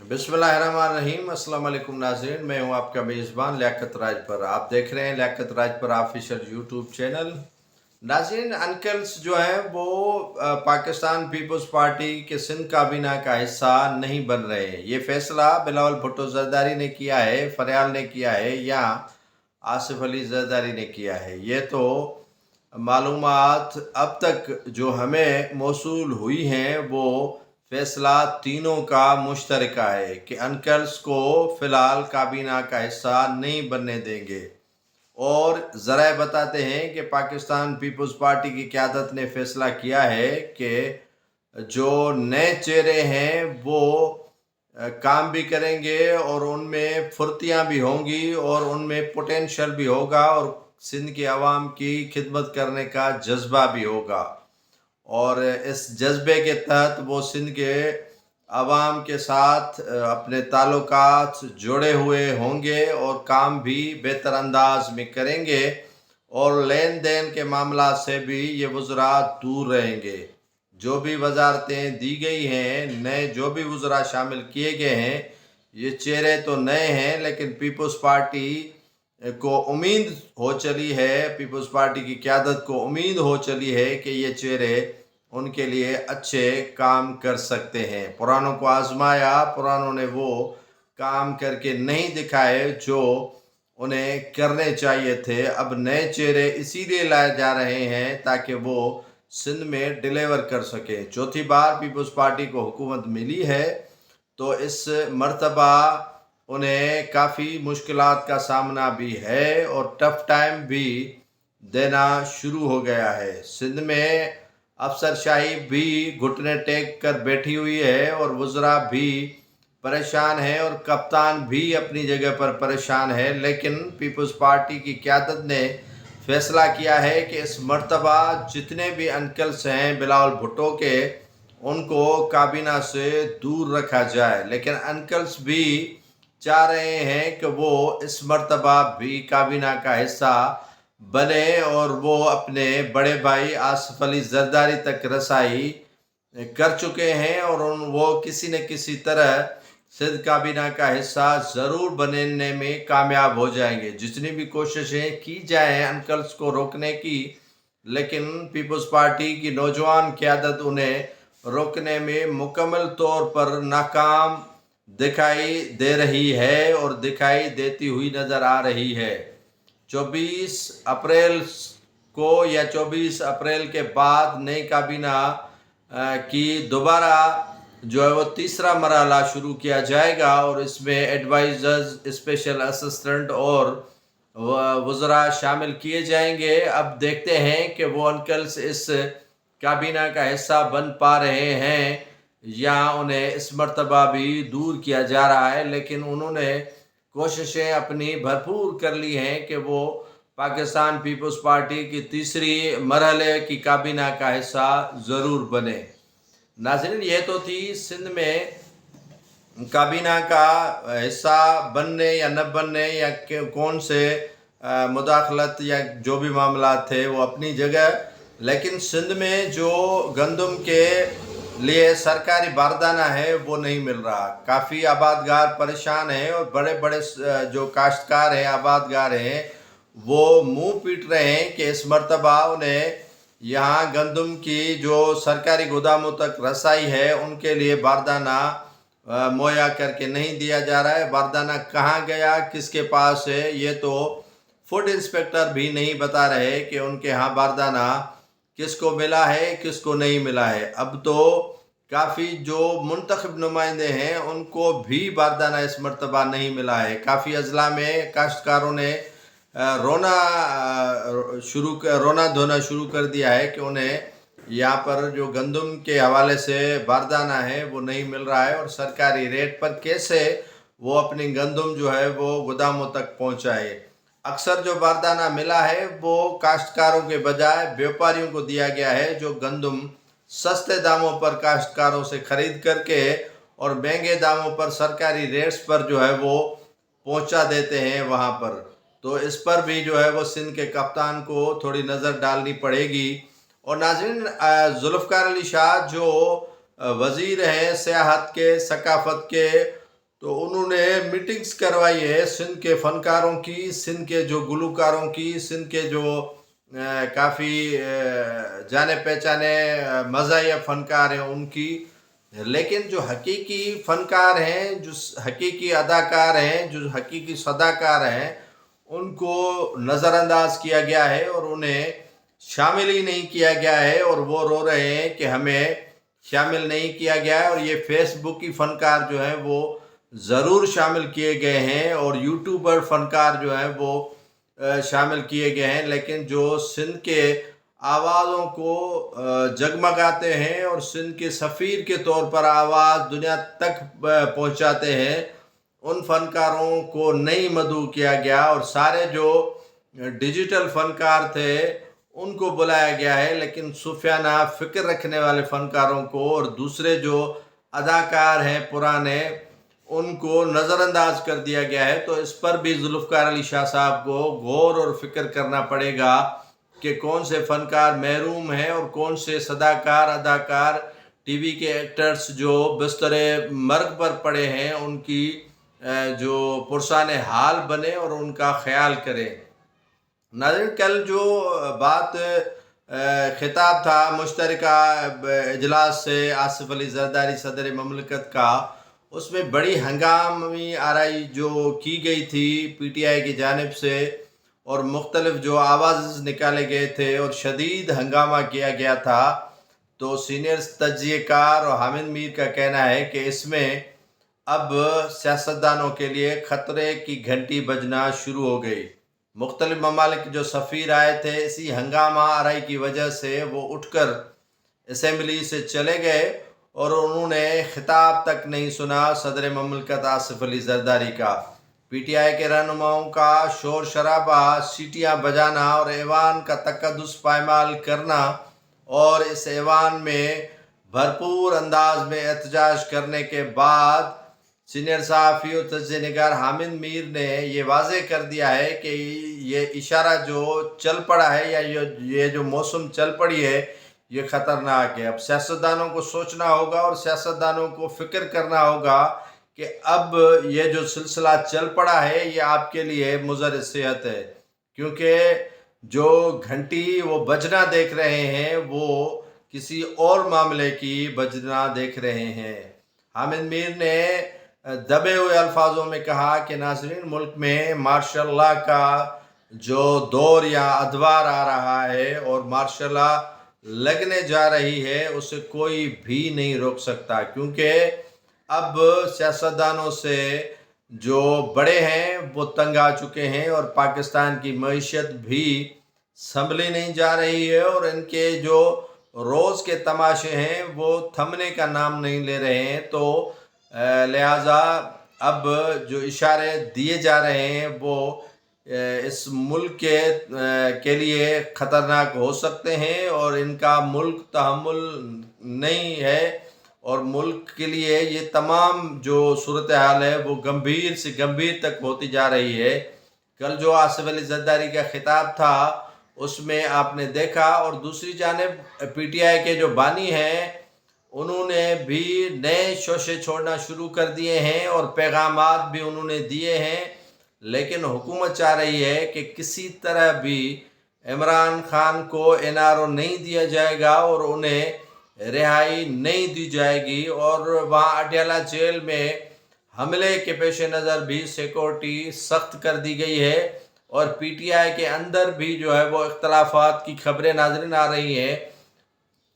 बिस्मिल्लाहिर्रहमानिर्रहीम। अस्सलाम वालेकुम नाज़रीन, मैं हूं आपका मेज़बान लियाकत राज पर। आप देख रहे हैं लियाकत राज पर ऑफिशियल यूट्यूब चैनल। नाज़रीन, अंकल्स जो हैं वो पाकिस्तान पीपल्स पार्टी के सिंध काबीना का हिस्सा नहीं बन रहे हैं। ये फैसला बिलावल भुट्टो ज़रदारी ने किया है, फरियाल ने किया है या आसिफ अली ज़रदारी ने किया है। ये तो मालूमात अब तक जो हमें मौसूल हुई हैं वो फैसला तीनों का मुश्तरका है कि अंकल्स को फ़िलहाल काबीना का हिस्सा नहीं बनने देंगे। और ज़रा बताते हैं कि पाकिस्तान पीपल्स पार्टी की क़यादत ने फ़ैसला किया है कि जो नए चेहरे हैं वो काम भी करेंगे और उनमें फुर्तियाँ भी होंगी और उनमें पोटेंशियल भी होगा और सिंध की आवाम की खिदमत करने का जज्बा भी होगा। और इस जज्बे के तहत वो सिंध के आवाम के साथ अपने ताल्लुकात जोड़े हुए होंगे और काम भी बेहतर अंदाज में करेंगे और लेन देन के मामला से भी ये वज़रा दूर रहेंगे। जो भी वजारतें दी गई हैं, नए जो भी वज़रा शामिल किए गए हैं, ये चेहरे तो नए हैं लेकिन पीपल्स पार्टी को उम्मीद हो चली है, पीपल्स पार्टी की क़यादत को उम्मीद हो चली है कि ये चेहरे उनके लिए अच्छे काम कर सकते हैं। पुरानों को आजमाया, पुरानों ने वो काम करके नहीं दिखाए जो उन्हें करने चाहिए थे। अब नए चेहरे इसीलिए लाए जा रहे हैं ताकि वो सिंध में डिलीवर कर सके। चौथी बार पीपल्स पार्टी को हुकूमत मिली है तो इस मर्तबा उन्हें काफ़ी मुश्किलात का सामना भी है और टफ टाइम भी देना शुरू हो गया है। सिंध में अफसरशाही भी घुटने टेक कर बैठी हुई है और वज़रा भी परेशान है और कप्तान भी अपनी जगह पर परेशान है। लेकिन पीपल्स पार्टी की क़यादत ने फैसला किया है कि इस मर्तबा जितने भी अंकल्स हैं बिलावल भुट्टो के, उनको काबीना से दूर रखा जाए। लेकिन अंकल्स भी चाह रहे हैं कि वो इस मर्तबा भी काबीना का हिस्सा बने और वो अपने बड़े भाई आसिफ अली ज़रदारी तक रसाई कर चुके हैं और वो किसी न किसी तरह सिंध काबीना का हिस्सा ज़रूर बनने में कामयाब हो जाएंगे। जितनी भी कोशिशें की जाएं अंकल्स को रोकने की, लेकिन पीपल्स पार्टी की नौजवान क़यादत उन्हें रोकने में मुकम्मल तौर पर नाकाम दिखाई दे रही है और दिखाई देती हुई नज़र आ रही है। 24 अप्रैल को या 24 अप्रैल के बाद नई काबीना की दोबारा जो है वो तीसरा मरहला शुरू किया जाएगा और इसमें एडवाइज़र्स, स्पेशल असिस्टेंट और वज़रा शामिल किए जाएंगे। अब देखते हैं कि वो अंकल्स इस काबीना का हिस्सा बन पा रहे हैं या उन्हें इस मर्तबा भी दूर किया जा रहा है। लेकिन उन्होंने कोशिशें अपनी भरपूर कर ली हैं कि वो पाकिस्तान पीपल्स पार्टी की तीसरी मरहले की काबीना का हिस्सा ज़रूर बने। नाज़रीन, ये तो थी सिंध में काबीना का हिस्सा बनने या न बनने या कौन से मुदाखलत या जो भी मामला थे वो अपनी जगह। लेकिन सिंध में जो गंदम के लिए सरकारी बारदाना है वो नहीं मिल रहा। काफ़ी आबादगार परेशान हैं और बड़े बड़े जो काश्तकार हैं, आबादगार हैं, वो मुंह पीट रहे हैं कि इस मर्तबा उन्हें यहाँ गंदम की जो सरकारी गोदामों तक रसाई है उनके लिए बारदाना मुहैया करके नहीं दिया जा रहा है। बारदाना कहाँ गया, किसके पास है, ये तो फूड इंस्पेक्टर भी नहीं बता रहे कि उनके यहाँ बारदाना किसको मिला है, किसको नहीं मिला है। अब तो काफ़ी जो मुंतखब नुमाइंदे हैं उनको भी बारदाना इस मर्तबा नहीं मिला है। काफ़ी अजला में काश्तकारों ने रोना धोना शुरू कर दिया है कि उन्हें यहाँ पर जो गंदम के हवाले से बारदाना है वो नहीं मिल रहा है और सरकारी रेट पर कैसे वो अपनी गंदम जो है वो गोदामों तक पहुँचाए। अक्सर जो बारदाना मिला है वो काश्तकारों के बजाय व्यापारियों को दिया गया है जो गंदम सस्ते दामों पर काश्तकारों से ख़रीद करके और महंगे दामों पर सरकारी रेट्स पर जो है वो पहुंचा देते हैं वहां पर। तो इस पर भी जो है वो सिंध के कप्तान को थोड़ी नज़र डालनी पड़ेगी। और नाज़रीन, जुल्फ़िकार अली शाह जो वज़ीर हैं सियाहत के, सकाफ़त के तो उन्होंने मीटिंग्स करवाई है सिंध के फनकारों की, सिंध के जो गुलकारों की, सिंध के जो काफ़ी जाने पहचाने मज़ाहिया फ़नकार हैं उनकी। लेकिन जो हकीकी फ़नकार हैं, जो हकीकी अदाकार हैं, जो हकीकी सदाकार हैं, उनको नज़रअंदाज किया गया है और उन्हें शामिल ही नहीं किया गया है, और वो रो रहे हैं कि हमें शामिल नहीं किया गया है। और ये फेसबुक की फ़नकार जो हैं वो ज़रूर शामिल किए गए हैं, और यूट्यूबर फ़नकार जो हैं वो शामिल किए गए हैं। लेकिन जो सिंध के आवाज़ों को जगमगाते हैं और सिंध के सफ़ीर के तौर पर आवाज़ दुनिया तक पहुंचाते हैं, उन फ़नकारों को नहीं मदऊ किया गया। और सारे जो डिजिटल फ़नकार थे उनको बुलाया गया है, लेकिन सूफियाना फ़िक्र रखने वाले फ़नकारों को और दूसरे जो अदाकार हैं पुराने, उनको नज़रअंदाज कर दिया गया है। तो इस पर भी जुल्फ़िकार अली शाह साहब को गौर और फ़िक्र करना पड़ेगा कि कौन से फ़नकार महरूम हैं और कौन से सदाकार अदाकार टीवी के एक्टर्स जो बिस्तरे मर्ग पर पड़े हैं, उनकी जो पुरसाने हाल बने और उनका ख्याल करें। नाज़रीन, कल जो बात खिताब था मुश्तरका इजलास से आसिफ अली जरदारी सदर ममलकत का, उसमें बड़ी हंगामी आराई जो की गई थी PTI की जानिब से, और मुख्तलिफ जो आवाज़ निकाले गए थे और शदीद हंगामा किया गया था। तो सीनियर तज्ज़ियेकार और हामिद मीर का कहना है कि इसमें अब सियासतदानों के लिए ख़तरे की घंटी बजना शुरू हो गई। मुख्तलिफ ममालिक जो सफ़ीर आए थे, इसी हंगामा आराई की वजह से वो उठकर असेंबली से चले गए और उन्होंने खिताब तक नहीं सुना सदर ममलकत आसिफ अली जरदारी का। PTI के रहनुमाओं का शोर शराबा, सीटियाँ बजाना और ऐवान का तकद्दुस पायमाल करना, और इस ऐवान में भरपूर अंदाज में एहतजाज करने के बाद सीनियर सहाफ़ी और तज्ज़िया निगार हामिद मीर ने ये वाज़े कर दिया है कि ये इशारा जो चल पड़ा है या ये जो मौसम चल पड़ी है, ये ख़तरनाक है। अब सियासतदानों को सोचना होगा और सियासतदानों को फ़िक्र करना होगा कि अब ये जो सिलसिला चल पड़ा है ये आपके लिए मुज़र सेहत है, क्योंकि जो घंटी वो बजना देख रहे हैं वो किसी और मामले की बजना देख रहे हैं। हामिद मीर ने दबे हुए अल्फाजों में कहा कि नाज़रीन, मुल्क में मार्शल लॉ का जो दौर या अदवार आ रहा है और मार्शल लॉ लगने जा रही है, उसे कोई भी नहीं रोक सकता, क्योंकि अब सियासतदानों से जो बड़े हैं वो तंग आ चुके हैं और पाकिस्तान की मईशत भी संभली नहीं जा रही है, और इनके जो रोज़ के तमाशे हैं वो थमने का नाम नहीं ले रहे हैं। तो लिहाजा अब जो इशारे दिए जा रहे हैं वो इस मुल्क के लिए ख़तरनाक हो सकते हैं, और इनका मुल्क तहम्मुल नहीं है, और मुल्क के लिए ये तमाम जो सूरत हाल है वो गंभीर से गंभीर तक होती जा रही है। कल जो आसिफ अली जरदारी का खिताब था उसमें आपने देखा, और दूसरी जानिब PTI के जो बानी हैं उन्होंने भी नए शोशे छोड़ना शुरू कर दिए हैं और पैगामात भी उन्होंने दिए हैं। लेकिन हुकूमत चाह रही है कि किसी तरह भी इमरान खान को NRO नहीं दिया जाएगा और उन्हें रिहाई नहीं दी जाएगी, और वहाँ अडयाला जेल में हमले के पेश नज़र भी सिक्योरिटी सख्त कर दी गई है। और PTI के अंदर भी जो है वो इख्तलाफात की खबरें नाज़रीन आ रही हैं